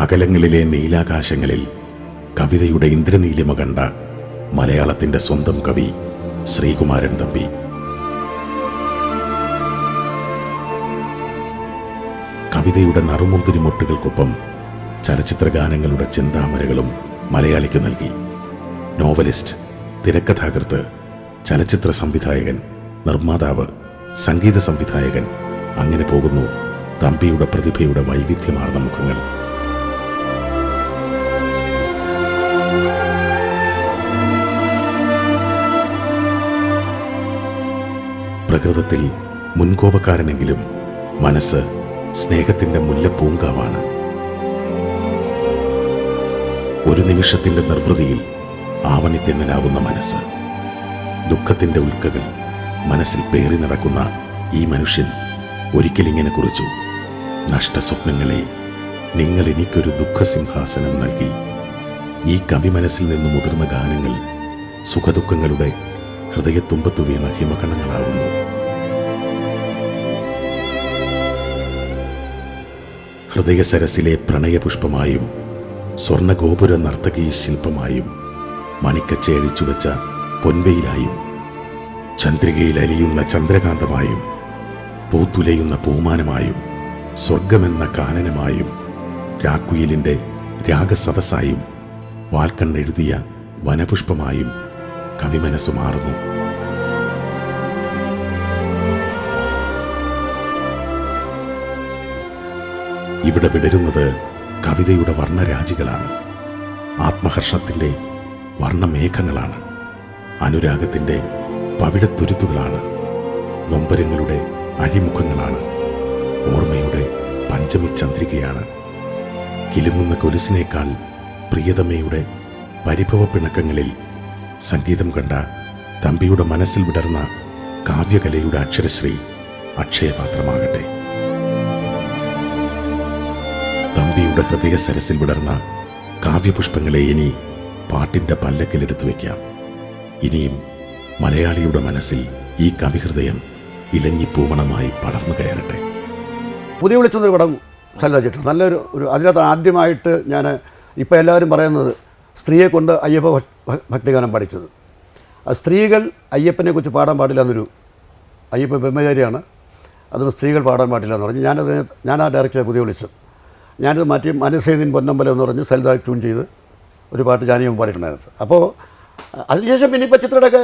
അകലങ്ങളിലെ നീലാകാശങ്ങളിൽ കവിതയുടെ ഇന്ദ്രനീലിമ കണ്ട മലയാളത്തിൻ്റെ സ്വന്തം കവി ശ്രീകുമാരൻ തമ്പി. കവിതയുടെ നറുമുന്തിരിമൊട്ടുകൾക്കൊപ്പം ചലച്ചിത്രഗാനങ്ങളുടെ ചിന്താമരകളും മലയാളിക്ക് നൽകി. നോവലിസ്റ്റ്, തിരക്കഥാകൃത്ത്, ചലച്ചിത്ര സംവിധായകൻ, നിർമ്മാതാവ്, സംഗീത സംവിധായകൻ, അങ്ങനെ പോകുന്നു തമ്പിയുടെ പ്രതിഭയുടെ വൈവിധ്യമാർന്ന മുഖങ്ങൾ. പ്രകൃതത്തിൽ മുൻകോപക്കാരനെങ്കിലും മനസ്സ് സ്നേഹത്തിൻ്റെ മുല്ലപ്പൂങ്കാവാണ്. ഒരു നിമിഷത്തിൻ്റെ നിർവൃതിയിൽ ആവണിത്തെന്നലാവുന്ന മനസ്സ്. ദുഃഖത്തിൻ്റെ ഉൽക്കകൾ മനസ്സിൽ പേറി നടക്കുന്ന ഈ മനുഷ്യൻ ഒരിക്കലിങ്ങനെ കുറിച്ചു: നഷ്ടസ്വപ്നങ്ങളെ, നിങ്ങൾ എനിക്കൊരു ദുഃഖസിംഹാസനം നൽകി. ഈ കവി മനസ്സിൽ നിന്ന് മുതിർന്ന ഗാനങ്ങൾ സുഖദുഃഖങ്ങളുടെ ഹൃദയത്തുമ്പത്തു വീണ ഹിമകണങ്ങളാവുന്നു. ഹൃദയസരസിലെ പ്രണയപുഷ്പമായും സ്വർണഗോപുര നർത്തകീ ശില്പമായും മണിക്കച്ചയഴിച്ചുവെച്ച പൊൻവെയിലായും ചന്ദ്രികയിൽ അലിയുന്ന ചന്ദ്രകാന്തമായും പൂത്തുലയുന്ന പൂമാനമായും സ്വർഗമെന്ന കാനനമായും രാക്കുയിലിൻ്റെ രാഗസദസ്സായും വാൽക്കണ്ണെഴുതിയ വനപുഷ്പമായും കവിമനസ്സു മാറുന്നു. ഇവിടെ വിടരുന്നത് കവിതയുടെ വർണ്ണരാജികളാണ്. ആത്മഹർഷത്തിൻ്റെ വർണ്ണമേഘങ്ങളാണ്. അനുരാഗത്തിൻ്റെ പവിഴത്തുരുത്തുകളാണ്. നൊമ്പരങ്ങളുടെ അഴിമുഖങ്ങളാണ്. ഓർമ്മയുടെ പഞ്ചമി ചന്ദ്രികയാണ്. കിലുങ്ങുന്ന കൊലുസിനേക്കാൾ പ്രിയതമയുടെ പരിഭവ പിണക്കങ്ങളിൽ സംഗീതം കണ്ട തമ്പിയുടെ മനസ്സിൽ വിടർന്ന കാവ്യകലയുടെ അക്ഷരശ്രീ അക്ഷയപാത്രമാകട്ടെ. തമ്പിയുടെ ഹൃദയ സരസിൽ വിടർന്ന കാവ്യപുഷ്പങ്ങളെ ഇനി പാട്ടിൻ്റെ പല്ലക്കിലെടുത്തു വയ്ക്കാം. ഇനിയും മലയാളിയുടെ മനസ്സിൽ ഈ കവിഹൃദയം ഇലഞ്ഞിപ്പൂമണമായി പടർന്നു കയറട്ടെ. പുതിയ വിളിച്ചൊരു പടം സല്ലാച്ചിട്ടുണ്ട്. നല്ലൊരു അതിനകത്ത് ആദ്യമായിട്ട് ഞാൻ ഇപ്പോൾ എല്ലാവരും പറയുന്നത് സ്ത്രീയെ കൊണ്ട് അയ്യപ്പ ഭക്തിഗാനം പഠിച്ചത്. ആ സ്ത്രീകൾ അയ്യപ്പനെക്കുറിച്ച് പാടാൻ പാടില്ല എന്നൊരു, അയ്യപ്പ ബ്രഹ്മചാരിയാണ്, അതൊന്നും സ്ത്രീകൾ പാടാൻ പാടില്ല എന്ന് പറഞ്ഞു. ഞാൻ ആ ഡയറക്ടറെ പുതിയ വിളിച്ചു. ഞാനിത് മാറ്റി മനസ്സേദിൻ പൊന്നമ്പലം എന്ന് പറഞ്ഞ് സെൽദ ട്യൂൺ ചെയ്ത് ഒരു പാട്ട് ജാനിയും പാടിയിട്ടുണ്ടായിരുന്നു. അപ്പോൾ അതിനുശേഷം പിന്നെ ഇപ്പോൾ ചിത്രയുടെയൊക്കെ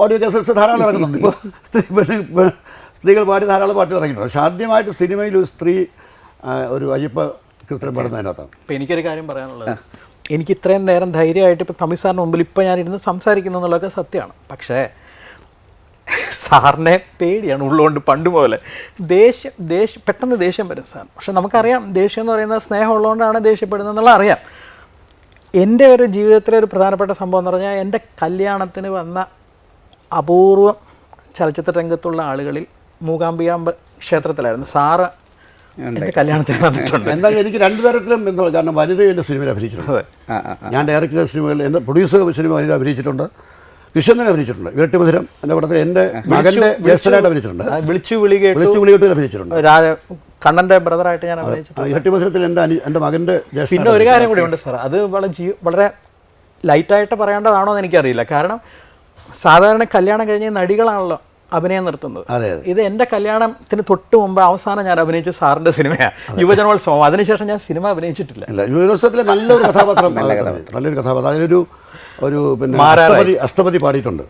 ഓഡിയോ കേസസ് ധാരാളം ഇറങ്ങുന്നുണ്ട്. ഇപ്പോൾ സ്ത്രീകൾ പാടി ധാരാളം പാട്ടുകൾ ഇറങ്ങിയിട്ടുണ്ട്. പക്ഷേ ആദ്യമായിട്ട് സിനിമയിൽ ഒരു സ്ത്രീ ഒരു അയ്യപ്പ കീർത്തനം പാടുന്നതിനകത്താണ്. ഇപ്പോൾ എനിക്കൊരു കാര്യം പറയാനുള്ളത്, എനിക്ക് ഇത്രയും നേരം ധൈര്യമായിട്ട് ഇപ്പോൾ തമിഴ് സാറിന് മുമ്പിൽ ഇപ്പോൾ ഞാനിരുന്ന് സംസാരിക്കുന്നു എന്നുള്ളതൊക്കെ സത്യമാണ്. പക്ഷേ സാറിനെ പേടിയാണ് ഉള്ളുകൊണ്ട് പണ്ട് പോലെ. പെട്ടെന്ന് ദേഷ്യം വരും സാർ. പക്ഷെ നമുക്കറിയാം ദേഷ്യം എന്ന് പറയുന്നത് സ്നേഹമുള്ളതുകൊണ്ടാണ് ദേഷ്യപ്പെടുന്നത് എന്നുള്ള അറിയാം. എൻ്റെ ഒരു ജീവിതത്തിലെ ഒരു പ്രധാനപ്പെട്ട സംഭവം എന്ന് പറഞ്ഞാൽ, എൻ്റെ കല്യാണത്തിന് വന്ന അപൂർവം ചലച്ചിത്ര രംഗത്തുള്ള ആളുകളിൽ മൂകാംബിക ക്ഷേത്രത്തിലായിരുന്നു സാറ് എൻ്റെ കല്യാണത്തിന് വന്നിട്ടുണ്ട്. എന്തായാലും എനിക്ക് രണ്ടു തരത്തിലും എന്താണ്, കാരണം വനിത എൻ്റെ സിനിമയിൽ അഭിനയിച്ചിട്ടുണ്ട്. ഞാൻ ഡയറക്റ്റ് ചെയ്ത സിനിമകളിൽ എൻ്റെ പ്രൊഡ്യൂസർ സിനിമ വനിത അഭിനയിച്ചിട്ടുണ്ട്. കൃഷ്ണനെ അഭിനയിച്ചിട്ടുണ്ട്. വേട്ടുമധുരം എൻ്റെ പടത്തിൽ എൻ്റെ മകൻ്റെ ജ്യേഷ്ഠനായിട്ട് അഭിനയിച്ചിട്ടുണ്ട്. വിളിച്ചു വിളി കേട്ട് അഭിനയിച്ചിട്ടുണ്ട്. കണ്ണൻ്റെ ബ്രദറായിട്ട് ഞാൻ അഭിനയിച്ചിട്ടുണ്ട്. ഇരട്ടിമധുരത്തിൽ എൻ്റെ മകൻ്റെ ജ്യേഷ്ഠൻ. പിന്നെ ഒരു കാര്യം കൂടി ഉണ്ട് സാർ, അത് വളരെ ലൈറ്റായിട്ട് പറയേണ്ടതാണോ എന്ന് എനിക്കറിയില്ല. കാരണം സാധാരണ കല്യാണം കഴിഞ്ഞ നടികളാണല്ലോ അഭിനയം നിർത്തുന്നത്. ഇത് എൻ്റെ കല്യാണത്തിന് തൊട്ട് മുമ്പ് അവസാനം ഞാൻ അഭിനയിച്ച സാറിൻ്റെ സിനിമയാണ് യുവജനോത്സവം. അതിനുശേഷം ഞാൻ സിനിമ അഭിനയിച്ചിട്ടില്ല. യുവജനോത്സവത്തിലെ നല്ലൊരു കഥാപാത്രം, നല്ലൊരു കഥാപാത്രം. അതിലൊരു പിന്നെ അഷ്ടപതി പാടിയിട്ടുണ്ട്.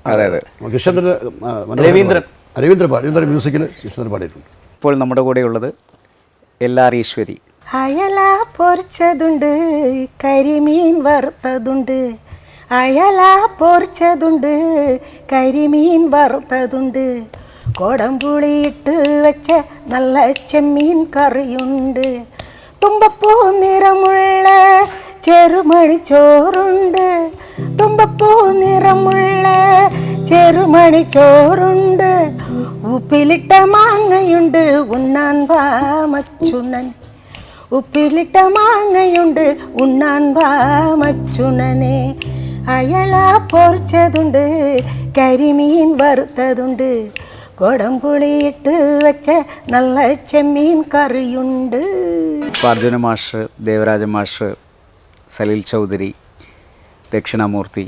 രവീന്ദ്രൻ മ്യൂസിക്കിൽ കൃഷ്ണൻ പാടിയിട്ടുണ്ട്. ഇപ്പോൾ നമ്മുടെ കൂടെയുള്ളത് LR ഈശ്വരി. അയല പൊരിച്ചതുണ്ട്, കരിമീൻ വറുത്തതുണ്ട്, അയല പൊരിച്ചതുണ്ട്, കരിമീൻ വറുത്തതുണ്ട്, കൊടംപുളിയിട്ട് വെച്ച നല്ല ചെമ്മീൻ കറിയുണ്ട്, തുമ്പപ്പൂ നിറമുള്ള ചെറുമണി ചോറുണ്ട്, തുമ്പപ്പൂ നിറമുള്ള ചെറുമണി ചോറുണ്ട്, ഉപ്പിലിട്ട മാങ്ങയുണ്ട്, ഉണ്ണാൻ വാ മച്ചുണൻ, ഉപ്പിലിട്ട മാങ്ങയുണ്ട്, ഉണ്ണാൻ വാ മച്ചുണനെ, അയല പൊരിച്ചതുണ്ട്, കരിമീൻ വറുത്തതുണ്ട്, കൊടംപുളിയിട്ട് വെച്ച നല്ല ചെമ്മീൻ കറിയുണ്ട്. ഇപ്പോൾ അർജുന മാഷ്, ദേവരാജ മാഷ്, സലീൽ ചൗധരി, ദക്ഷിണാമൂർത്തി,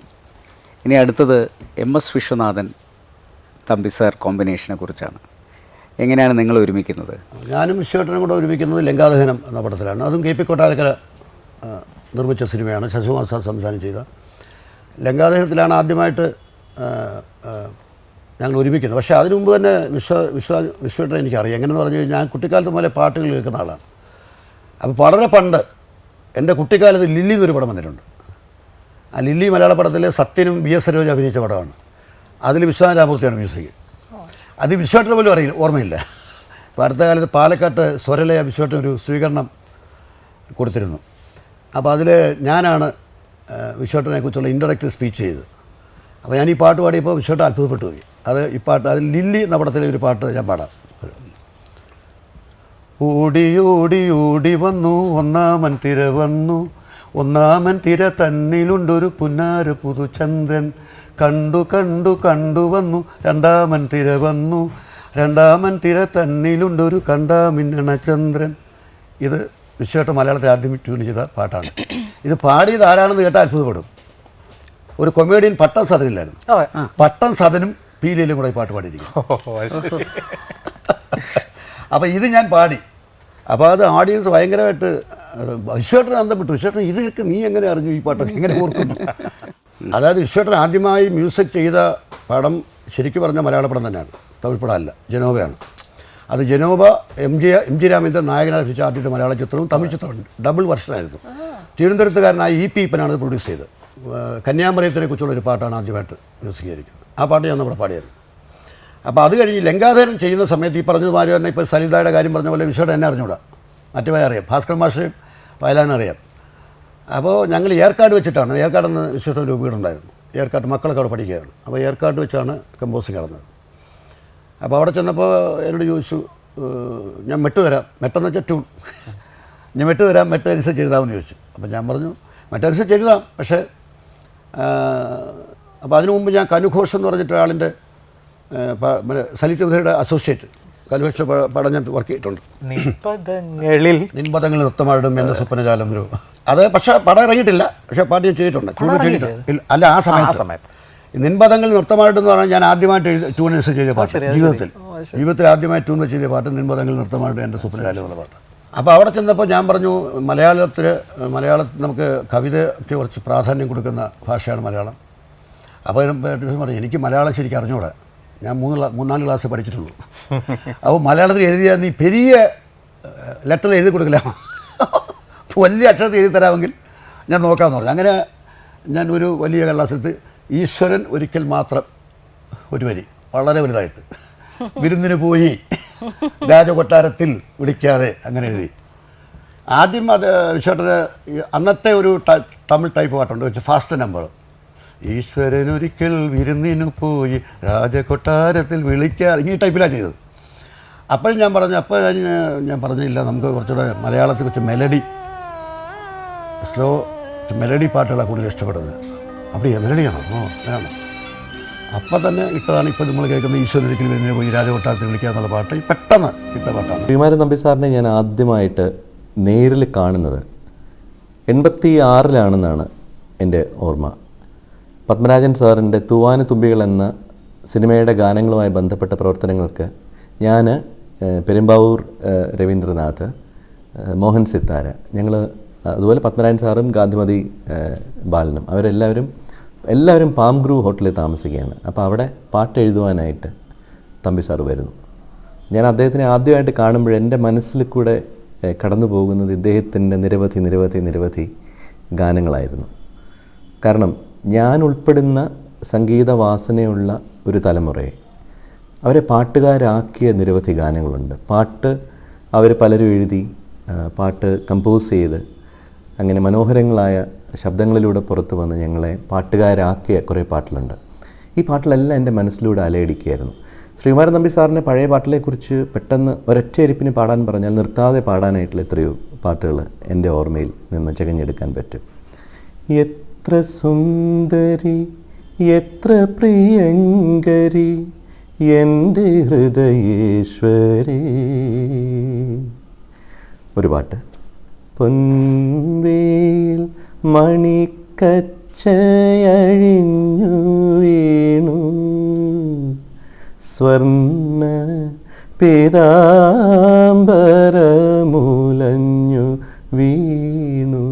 ഇനി അടുത്തത് MS വിശ്വനാഥൻ തമ്പി സാർ കോമ്പിനേഷനെ കുറിച്ചാണ്. എങ്ങനെയാണ് നിങ്ങൾ ഒരുമിക്കുന്നത്? ഞാനും വിശ്വേട്ടനും കൂടെ ഒരുമിക്കുന്നത് ലങ്കാദഹനം എന്ന പടത്തിലാണ്. അതും KP കൊട്ടാരക്കര നിർമ്മിച്ച സിനിമയാണ്, ശശികുമാർ സാർ സംവിധാനം ചെയ്ത. ലങ്കാദഹനത്തിലാണ് ആദ്യമായിട്ട് ഞങ്ങൾ ഒരുമിക്കുന്നത്. പക്ഷേ അതിനു മുമ്പ് തന്നെ വിശ്വേട്ടനെ എനിക്കറിയാം. എങ്ങനെയെന്ന് പറഞ്ഞു കഴിഞ്ഞാൽ ഞാൻ കുട്ടിക്കാലത്ത് മുതലേ പാട്ടുകൾ കേൾക്കുന്ന ആളാണ്. അപ്പോൾ വളരെ പണ്ട് എൻ്റെ കുട്ടിക്കാലത്ത് ലില്ലി എന്നൊരു പടം വന്നിട്ടുണ്ട്. ആ ലില്ലി മലയാള പടത്തിൽ സത്യനും BS സരോജ അഭിനയിച്ച പടമാണ്. അതിൽ വിശ്വനാഥ രാമൂർത്തിയാണ് മ്യൂസിക്. അത് വിശ്വേട്ടന് പോലും അറിയില്ല, ഓർമ്മയില്ല. ഇപ്പോൾ അടുത്ത കാലത്ത് പാലക്കാട്ട് സ്വരലയ വിശ്വേട്ടൻ ഒരു സ്വീകരണം കൊടുത്തിരുന്നു. അപ്പോൾ അതിൽ ഞാനാണ് വിശ്വേട്ടനെ കുറിച്ചുള്ള ഇൻഡയറക്റ്റ് സ്പീച്ച് ചെയ്തത്. അപ്പോൾ ഞാൻ ഈ പാട്ട് പാടിയപ്പോൾ വിശ്വേട്ടൻ അത്ഭുതപ്പെട്ടു പോയി. അത് ഈ പാട്ട്, അതിൽ ലില്ലി എന്ന പടത്തിലെ ഒരു പാട്ട് ഞാൻ പാടാം. ഓടി ഓടി ഓടി വന്നു ഒന്നാമൻ തിര വന്നു, ഒന്നാമൻ തിര തന്നിലുണ്ടൊരു പുന്നാര പുതുചന്ദ്രൻ, കണ്ടു കണ്ടു കണ്ടു വന്നു രണ്ടാമൻ തിര വന്നു, രണ്ടാമൻ തിര തന്നിലുണ്ടൊരു കണ്ടാമിന്നണ ചന്ദ്രൻ. ഇത് വിശ്വേട്ടൻ മലയാളത്തിൽ ആദ്യം ട്യൂൺ ചെയ്ത പാട്ടാണ്. ഇത് പാടിയത് ആരാണെന്ന് കേട്ടാൽ അത്ഭുതപ്പെടും. ഒരു കൊമേഡിയൻ പട്ടം സദനില്ലായിരുന്നു. പട്ടം സദനും പീലിയിലും കൂടെ ഈ പാട്ട് പാടിയിരിക്കും. അപ്പോൾ ഇത് ഞാൻ പാടി. അപ്പോൾ അത് ഓഡിയൻസ് ഭയങ്കരമായിട്ട് വിശ്വേട്ടൻ അന്തം വിട്ടു. വിശ്വേട്ടൻ ഇതൊക്കെ നീ എങ്ങനെ അറിഞ്ഞു, ഈ പാട്ടൊക്കെ എങ്ങനെ ഓർക്കുന്നു? അതായത് വിശ്വേട്ടൻ ആദ്യമായി മ്യൂസിക് ചെയ്ത പടം ശരിക്കും പറഞ്ഞാൽ മലയാള പടം തന്നെയാണ്, തമിഴ് പടമല്ല, ജനോബയാണ്. അത് ജനോബ എം ജി രാമേന്ദ്രൻ നായകനായി രചിച്ച ആദ്യത്തെ മലയാള ചിത്രവും തമിഴ് ചിത്രവും ഡബിൾ വെർഷനായിരുന്നു. തിരുവനന്തപുരത്തുകാരനായ EP ഈപ്പനാണ് പ്രൊഡ്യൂസ് ചെയ്തത്. കന്യാമറിയത്തിനെ കുറിച്ചുള്ള ഒരു പാട്ടാണ് ആദ്യമായിട്ട് മ്യൂസിക് ചെയ്തിരിക്കുന്നത്. ആ പാട്ട് ഞാൻ നമ്മുടെ പാടിയായിരുന്നു. അപ്പോൾ അത് കഴിഞ്ഞ് ലങ്കാധരൻ ചെയ്യുന്ന സമയത്ത് ഈ പറഞ്ഞതുമാതിരി തന്നെ ഇപ്പോൾ സലിതായുടെ കാര്യം പറഞ്ഞ പോലെ വിശ്വേട്ടൻ എന്നെ അറിഞ്ഞൂടാ, മറ്റേ അറിയാം, ഭാസ്കർ മാഷയും വയലാനറിയാം. അപ്പോൾ ഞങ്ങൾ ഏർക്കാട് വെച്ചിട്ടാണ്, ഏർക്കാടെന്ന് വിശ്വേട്ടൻ ഒരു വീടുണ്ടായിരുന്നു, ഏർക്കാട് മക്കളൊക്കെ അവിടെ പഠിക്കുകയായിരുന്നു. അപ്പോൾ ഏർക്കാട് വെച്ചാണ് കമ്പോസിങ് നടന്നത്. അപ്പോൾ അവിടെ ചെന്നപ്പോൾ എന്നോട് ചോദിച്ചു, ഞാൻ മെട്ട് തരാം, മെട്ടെന്ന് വെച്ചാൽ ട്യൂൺ, ഞാൻ മെട്ട് തരാം, മെട്ട് അനുസരിച്ച് എഴുതാമെന്ന് ചോദിച്ചു. അപ്പോൾ ഞാൻ പറഞ്ഞു മെട്ടനുസരിച്ച് എഴുതാം, പക്ഷേ അപ്പോൾ അതിനു മുമ്പ് ഞാൻ കനുഘോഷ് എന്ന് പറഞ്ഞിട്ട് ഒരാളിൻ്റെ സലീൽ ചൗധരിയുടെ അസോസിയേറ്റ് കനുഘോഷ് പടം ഞാൻ വർക്ക് ചെയ്തിട്ടുണ്ട്. നിൻപദങ്ങളിൽ നൃത്തമാടും എൻ്റെ സ്വപ്നജാലം ഒരു അത് പക്ഷേ പടം ഇറങ്ങിയിട്ടില്ല, പക്ഷേ പാട്ട് ഞാൻ ചെയ്തിട്ടുണ്ട്, ട്യൂൺ ചെയ്തിട്ടുണ്ട്. അല്ല ആ സമയത്ത് നിൻപദങ്ങളിൽ നൃത്തമായിട്ടെന്ന് പറഞ്ഞാൽ ഞാൻ ആദ്യമായിട്ട് ട്യൂൺ അനുസരിച്ച് ചെയ്ത പാട്ട്, ജീവിതത്തിൽ ആദ്യമായി ട്യൂൺ ചെയ്ത പാട്ട് നിൻപദങ്ങളിൽ നൃത്തമായിട്ട് എൻ്റെ സ്വപ്നജാലം എന്നുള്ള പാട്ട്. അപ്പോൾ അവിടെ ചെന്നപ്പോൾ ഞാൻ പറഞ്ഞു, മലയാളത്തിൽ നമുക്ക് കവിതയ്ക്ക് കുറച്ച് പ്രാധാന്യം കൊടുക്കുന്ന ഭാഷയാണ് മലയാളം. അപ്പോൾ പറഞ്ഞു എനിക്ക് മലയാളം ശരിക്കും അറിഞ്ഞൂടാ, ഞാൻ 3-4 ക്ലാസ് പഠിച്ചിട്ടുള്ളൂ. അപ്പോൾ മലയാളത്തിൽ എഴുതിയാൽ നീ പെരിയ ലെറ്ററിൽ എഴുതി കൊടുക്കില്ല, വലിയ അക്ഷരത്തിൽ എഴുതി തരാമെങ്കിൽ ഞാൻ നോക്കാമെന്ന് പറഞ്ഞു. അങ്ങനെ ഞാൻ ഒരു വലിയ കടലാസെടുത്ത് ഈശ്വരൻ ഒരിക്കൽ മാത്രം ഒരു വരി വളരെ വലുതായിട്ട്, വിരുന്നിന് പോയി രാജകൊട്ടാരത്തിൽ വിളിക്കാതെ, അങ്ങനെ എഴുതി. ആദ്യം അത് വിശ്വേട്ടന് അന്നത്തെ ഒരു തമിഴ് ടൈപ്പ് പാട്ടുണ്ട് വെച്ച് ഫാസ്റ്റ് നമ്പർ, ഈശ്വരൻ ഒരിക്കൽ വിരുന്നിനു പോയി രാജകൊട്ടാരത്തിൽ വിളിക്കാതെ, ഈ ടൈപ്പിലാണ് ചെയ്തത്. അപ്പോഴും ഞാൻ പറഞ്ഞു, ഞാൻ പറഞ്ഞില്ല, നമുക്ക് കുറച്ചുകൂടെ മലയാളത്തിൽ കുറച്ച് സ്ലോ മെലഡി പാട്ടുകളാണ് കൂടുതൽ ഇഷ്ടപ്പെടുന്നത്. அப்படியே മെലഡിയാണോ? അങ്ങനെയാണോ? അപ്പം തന്നെ ഇട്ടതാണ് ഇപ്പോൾ നമ്മൾ കേൾക്കുന്ന ഈശ്വരൻ ഒരിക്കൽ വിരുന്നിന് പോയി രാജകൊട്ടാരത്തിൽ വിളിക്കുക എന്നുള്ള പാട്ട് പെട്ടെന്ന് ഇട്ട പാട്ടാണ്. ശ്രീകുമാരൻ തമ്പി സാറിനെ ഞാൻ ആദ്യമായിട്ട് നേരിൽ കാണുന്നത് 86-ലാണെന്നാണ് എൻ്റെ ഓർമ്മ. പത്മരാജൻ സാറിൻ്റെ തൂവാന തുമ്പികൾ എന്ന സിനിമയുടെ ഗാനങ്ങളുമായി ബന്ധപ്പെട്ട പ്രവർത്തനങ്ങൾക്ക് ഞാൻ പെരുമ്പാവൂർ രവീന്ദ്രനാഥ്, മോഹൻ സിത്താര, ഞങ്ങൾ അതുപോലെ പത്മരാജൻ സാറും ഗാന്ധിമതി ബാലനും എല്ലാവരും പാം ഗ്രൂവ് ഹോട്ടലിൽ താമസിക്കുകയാണ്. അപ്പോൾ അവിടെ പാട്ട് എഴുതുവാനായിട്ട് തമ്പി സാറ് വരുന്നു. ഞാൻ അദ്ദേഹത്തിനെ ആദ്യമായിട്ട് കാണുമ്പോൾ എൻ്റെ മനസ്സിൽ കൂടെ കടന്നു പോകുന്നത് ഇദ്ദേഹത്തിൻ്റെ നിരവധി ഗാനങ്ങളായിരുന്നു. കാരണം ഞാൻ ഉൾപ്പെടുന്ന സംഗീത വാസനയുള്ള ഒരു തലമുറയെ അവരെ പാട്ടുകാരാക്കിയ നിരവധി ഗാനങ്ങളുണ്ട്. പാട്ട് അവർ പലരും എഴുതി, പാട്ട് കമ്പോസ് ചെയ്ത്, അങ്ങനെ മനോഹരങ്ങളായ ശബ്ദങ്ങളിലൂടെ പുറത്തു വന്ന് ഞങ്ങളെ പാട്ടുകാരാക്കിയ കുറേ പാട്ടുകളുണ്ട്. ഈ പാട്ടിലെല്ലാം എൻ്റെ മനസ്സിലൂടെ അലയടിക്കുകയായിരുന്നു. ശ്രീകുമാരൻ തമ്പി സാറിൻ്റെ പഴയ പാട്ടിനെക്കുറിച്ച് പെട്ടെന്ന് ഒരൊറ്റ എരിപ്പിന് പാടാൻ പറഞ്ഞാൽ നിർത്താതെ പാടാനായിട്ടുള്ള എത്രയോ പാട്ടുകൾ എൻ്റെ ഓർമ്മയിൽ നിന്ന് ചകഞ്ഞെടുക്കാൻ പറ്റും. എത്ര സുന്ദരി എത്ര പ്രിയങ്കരി എൻ്റെ ഹൃദയേശ്വരി ഒരു പാട്ട്. പൊൻവേൽ മണിക്കച്ചയഴിഞ്ഞു വീണു സ്വർണ്ണ പീതാംബരമുലഞ്ഞു വീണു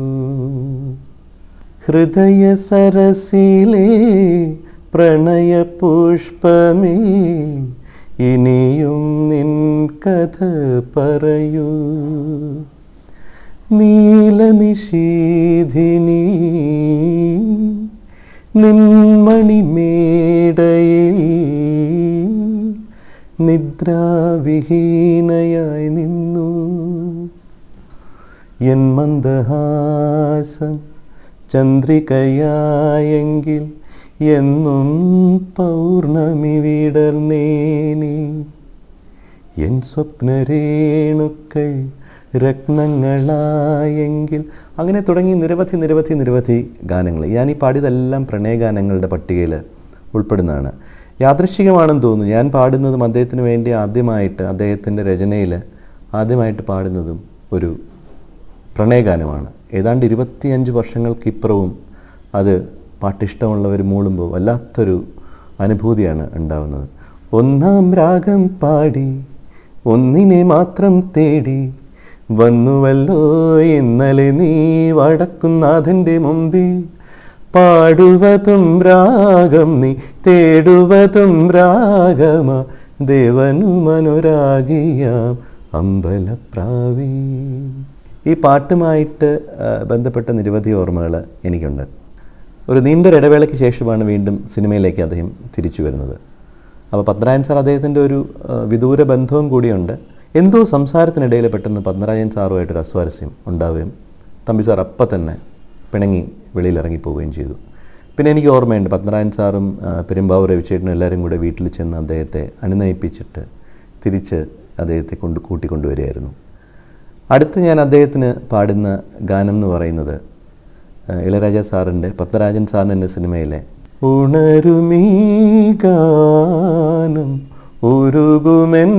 ഹൃദയ സരസിലെ പ്രണയപുഷ്പമേ ഇനിയും നിൻ കഥ പറയൂ നീലനിശീധിനി നിൻമണിമേടയിൽ നിദ്രാവിഹീനയായി നിന്നു എൻ മന്ദഹാസം ചന്ദ്രികയായെങ്കിൽ എന്നും പൗർണമി വിടർന്നേനി എൻ സ്വപ്നരേണുക്കൾ രത്നങ്ങളായെങ്കിൽ. അങ്ങനെ തുടങ്ങി നിരവധി ഗാനങ്ങൾ. ഞാനീ പാടിയതെല്ലാം പ്രണയഗാനങ്ങളുടെ പട്ടികയിൽ ഉൾപ്പെടുന്നതാണ്. യാദൃശ്ചികമാണെന്ന് തോന്നുന്നു. ഞാൻ പാടുന്നതും അദ്ദേഹത്തിന് വേണ്ടി ആദ്യമായിട്ട് അദ്ദേഹത്തിൻ്റെ രചനയിൽ ആദ്യമായിട്ട് പാടുന്നതും ഒരു പ്രണയഗാനമാണ്. ഏതാണ്ട് 25 വർഷങ്ങൾക്കിപ്പുറവും അത് പാട്ടിഷ്ടമുള്ളവർ മൂളുമ്പോൾ വല്ലാത്തൊരു അനുഭൂതിയാണ് ഉണ്ടാവുന്നത്. ഒന്നാം രാഗം പാടി ഒന്നിനെ മാത്രം തേടി വന്നുവല്ലോ ഇന്നലെ നീ വടക്കുന്നാഥൻ്റെ മുമ്പിൽ പാടുവതും രാഗം നീ തേടുവതും രാഗമ ദേവനുമനുരാഗിയാം അമ്പലപ്രാവി. ഈ പാട്ടുമായിട്ട് ബന്ധപ്പെട്ട നിരവധി ഓർമ്മകൾ എനിക്കുണ്ട്. ഒരു നീണ്ടൊരിടവേളയ്ക്ക് ശേഷമാണ് വീണ്ടും സിനിമയിലേക്ക് അദ്ദേഹം തിരിച്ചു വരുന്നത്. അപ്പോൾ പത്മരാജൻ സാർ അദ്ദേഹത്തിൻ്റെ ഒരു വിദൂര ബന്ധവും കൂടിയുണ്ട്. എന്തോ സംസാരത്തിനിടയിൽ പെട്ടെന്ന് പത്മരാജൻ സാറുമായിട്ടൊരു അസ്വാരസ്യം ഉണ്ടാവുകയും തമ്പി സാർ അപ്പം തന്നെ പിണങ്ങി വെളിയിലിറങ്ങിപ്പോവുകയും ചെയ്തു. പിന്നെ എനിക്ക് ഓർമ്മയുണ്ട് പത്മരാജൻ സാറും പെരുമ്പാവൂർ രവിചേട്ടനും എല്ലാവരും കൂടെ വീട്ടിൽ ചെന്ന് അദ്ദേഹത്തെ അനുനയിപ്പിച്ചിട്ട് തിരിച്ച് അദ്ദേഹത്തെ കൂട്ടിക്കൊണ്ടുവരികയായിരുന്നു. അടുത്ത് ഞാൻ അദ്ദേഹത്തിന് പാടുന്ന ഗാനം എന്ന് പറയുന്നത് ഇളയരാജ സാറിൻ്റെ പത്മരാജൻ സാറിന് എന്ന സിനിമയിലെ ഉണരുമീ ഗാനം ഉരുകുമെന്നുള്ളം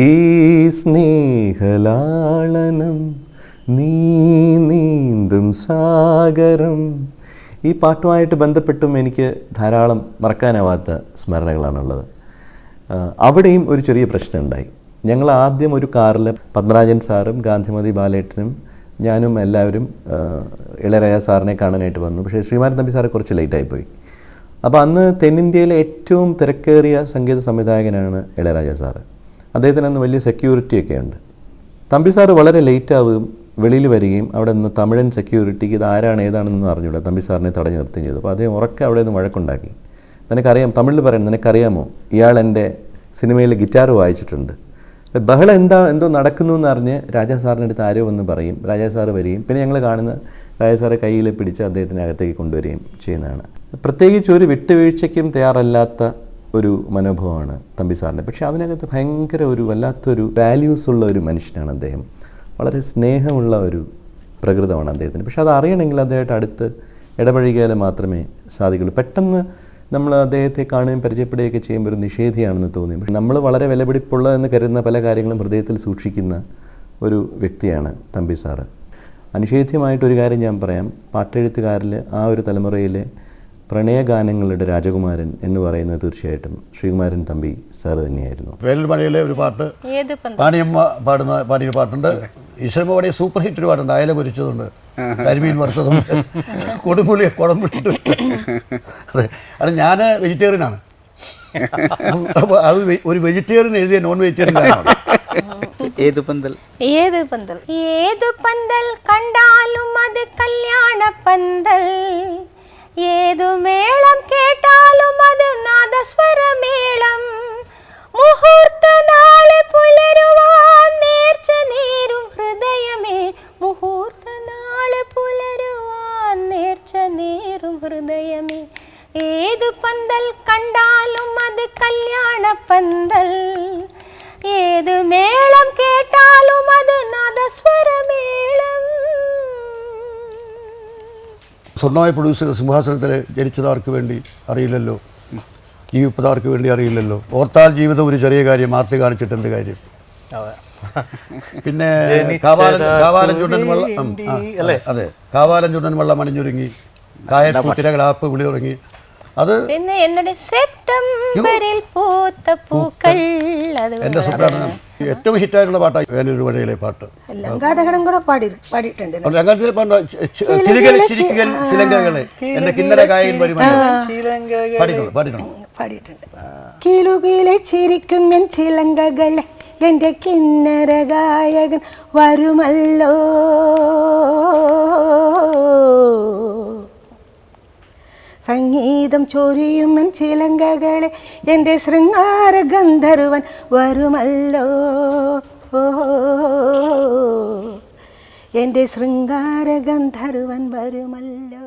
ഈ സ്നേഹലാളനം നീ നീന്തും സാഗരം. ഈ പാട്ടുമായിട്ട് ബന്ധപ്പെട്ടും എനിക്ക് ധാരാളം മറക്കാനാവാത്ത സ്മരണകളാണുള്ളത്. അവിടെയും ഒരു ചെറിയ പ്രശ്നമുണ്ടായി. ഞങ്ങൾ ആദ്യം ഒരു കാറിൽ പത്മരാജൻ സാറും ഗാന്ധിമതി ബാലേട്ടനും ഞാനും എല്ലാവരും ഇളയരാജ സാറിനെ കാണാനായിട്ട് വന്നു. പക്ഷേ ശ്രീമാൻ തമ്പി സാറ് കുറച്ച് ലേറ്റായിപ്പോയി. അപ്പോൾ അന്ന് തെന്നിന്ത്യയിലെ ഏറ്റവും തിരക്കേറിയ സംഗീത സംവിധായകനാണ് ഇളയരാജ സാറ്. അദ്ദേഹത്തിന് അന്ന് വലിയ സെക്യൂരിറ്റിയൊക്കെ ഉണ്ട്. തമ്പി സാറ് വളരെ ലേറ്റ് ആവുകയും വെളിയിൽ വരികയും അവിടെ നിന്ന് തമിഴൻ സെക്യൂരിറ്റിക്ക് ഇത് ആരാണ് ഏതാണെന്നൊന്നും അറിഞ്ഞൂടാ തമ്പി സാറിനെ തടഞ്ഞു നിർത്തുകയും ചെയ്തു. അപ്പോൾ അദ്ദേഹം ഉറക്കെ അവിടെ നിന്ന് വഴക്കുണ്ടാക്കി. നിനക്കറിയാം, തമിഴിൽ പറയുന്നത് നിനക്കറിയാമോ, ഇയാൾ എൻ്റെ സിനിമയിൽ ഗിറ്റാർ വായിച്ചിട്ടുണ്ട്. ബഹളം എന്തോ നടക്കുന്നു എന്നറിഞ്ഞ് രാജാ സാറിൻ്റെ അടുത്ത് ആരോ എന്ന് പറയും. രാജാ സാറ് വരികയും പിന്നെ ഞങ്ങൾ കാണുന്ന രാജാ സാറെ കയ്യിൽ പിടിച്ച് അദ്ദേഹത്തിന് അകത്തേക്ക് കൊണ്ടുവരികയും ചെയ്യുന്നതാണ്. പ്രത്യേകിച്ച് ഒരു വിട്ടുവീഴ്ചയ്ക്കും തയ്യാറല്ലാത്ത ഒരു മനോഭാവമാണ് തമ്പി സാറിൻ്റെ. പക്ഷേ അതിനകത്ത് ഭയങ്കര ഒരു വല്ലാത്തൊരു വാല്യൂസ് ഉള്ള ഒരു മനുഷ്യനാണ് അദ്ദേഹം. വളരെ സ്നേഹമുള്ള ഒരു പ്രകൃതമാണ് അദ്ദേഹത്തിന്. പക്ഷെ അത് അറിയണമെങ്കിൽ അദ്ദേഹത്തെ അടുത്ത് ഇടപഴകിയാൽ മാത്രമേ സാധിക്കുള്ളൂ. പെട്ടെന്ന് നമ്മൾ അദ്ദേഹത്തെ കാണുകയും പരിചയപ്പെടുകയൊക്കെ ചെയ്യുമ്പോൾ ഒരു നിഷേധിയാണെന്ന് തോന്നി. പക്ഷെ നമ്മൾ വളരെ വിലപിടിപ്പുള്ളതെന്ന് കരുതുന്ന പല കാര്യങ്ങളും ഹൃദയത്തിൽ സൂക്ഷിക്കുന്ന ഒരു വ്യക്തിയാണ് തമ്പി സാറ്. അനിഷേധ്യമായിട്ടൊരു കാര്യം ഞാൻ പറയാം. പാട്ടെഴുത്തുകാരിൽ ആ ഒരു തലമുറയിലെ പ്രണയഗാനങ്ങളുടെ രാജകുമാരൻ എന്ന് പറയുന്നത് തീർച്ചയായിട്ടും ശ്രീകുമാരൻ തമ്പി സാറ് തന്നെയായിരുന്നു. വേനൽ മഴയിലെ ഒരു പാട്ട് പാണിയമ്മ പാടിയ പാട്ടുണ്ട്. ഈശ്വരമ്മ പാടിയ സൂപ്പർ ഹിറ്റ് ഒരു പാട്ടുണ്ട്. അയല പൊരിച്ചതുണ്ട്, കരിമീൻ വറുത്തതുണ്ട്, കൊടുമ്പുളിയെ കുടമ്പിട്ട്. അതെ, അത് ഞാൻ വെജിറ്റേറിയനാണ്. അപ്പോൾ അത് ഒരു വെജിറ്റേറിയൻ എഴുതിയ നോൺ വെജിറ്റേറിയൻ ഗാനമാണ്. ഏതു പന്തൽ ഏത് പന്തൽ ഏതു പന്തൽ കണ്ടാലും അത് കല്യാണ പന്തൽ, ഏതു മേളം കേട്ടാലും അത് നാദസ്വരമേളം, മുഹൂർത്ത നാള് പുലരുവാൻ നേർച്ച നേരും ഹൃദയമേ, മുഹൂർത്ത നാള് പുലരുവാൻ നേർച്ച നേരും ഹൃദയമേ, ഏതു പന്തൽ കണ്ടാലും അത് കല്യാണ പന്തൽ, ഏത് മേളം കേട്ടാലും അത് നാദസ്വരമേളം. സ്വർണ്ണമായി പ്രൊഡ്യൂസ് ചെയ്ത സിംഹാസനത്തിൽ ജനിച്ചതാർക്ക് വേണ്ടി അറിയില്ലല്ലോ, ജീവിപ്പതാർക്ക് വേണ്ടി അറിയില്ലല്ലോ, ഓർത്താൽ ജീവിതം ഒരു ചെറിയ കാര്യം, ആർത്തി കാണിച്ചിട്ട് എന്ത് കാര്യം. പിന്നെ കാവാലം ചുണ്ടൻ വെള്ളം അതെ, കാവാലം ചുണ്ടൻ വെള്ളം അണിഞ്ഞൊരുങ്ങി, കായപ്പൂത്തിരകളാപ്പ് വിളി തുടങ്ങി. അത് പിന്നെ എന്നിട്ട് സെപ്റ്റംബറിൽ പൂത്ത പൂക്കൾ, എൻ്റെ സുപ്രാണ് ഏറ്റവും ഹിറ്റായിട്ടുള്ള പാട്ടാണ് വേനൊരു മഴയിലെ പാട്ട്. ലങ്കാതകടം കൂടെ പാടിയിട്ടുണ്ട്. ലങ്കാത്തിലെ പാട്ട് ശിലങ്കകളെ എൻ്റെ കിന്നര ഗായകൻ പാടിയിട്ടുണ്ട്. കിലുകിലെ ചിരിക്കും എൻ ചിലങ്കകളെ എൻ്റെ കിന്നര ഗായകൻ വരുമല്ലോ, സംഗീതം ചൊരിയും എൻ ചിലങ്കകളെ എൻ്റെ ശൃംഗാര ഗന്ധർവൻ വരുമല്ലോ, എൻ്റെ ശൃംഗാര ഗന്ധർവൻ വരുമല്ലോ.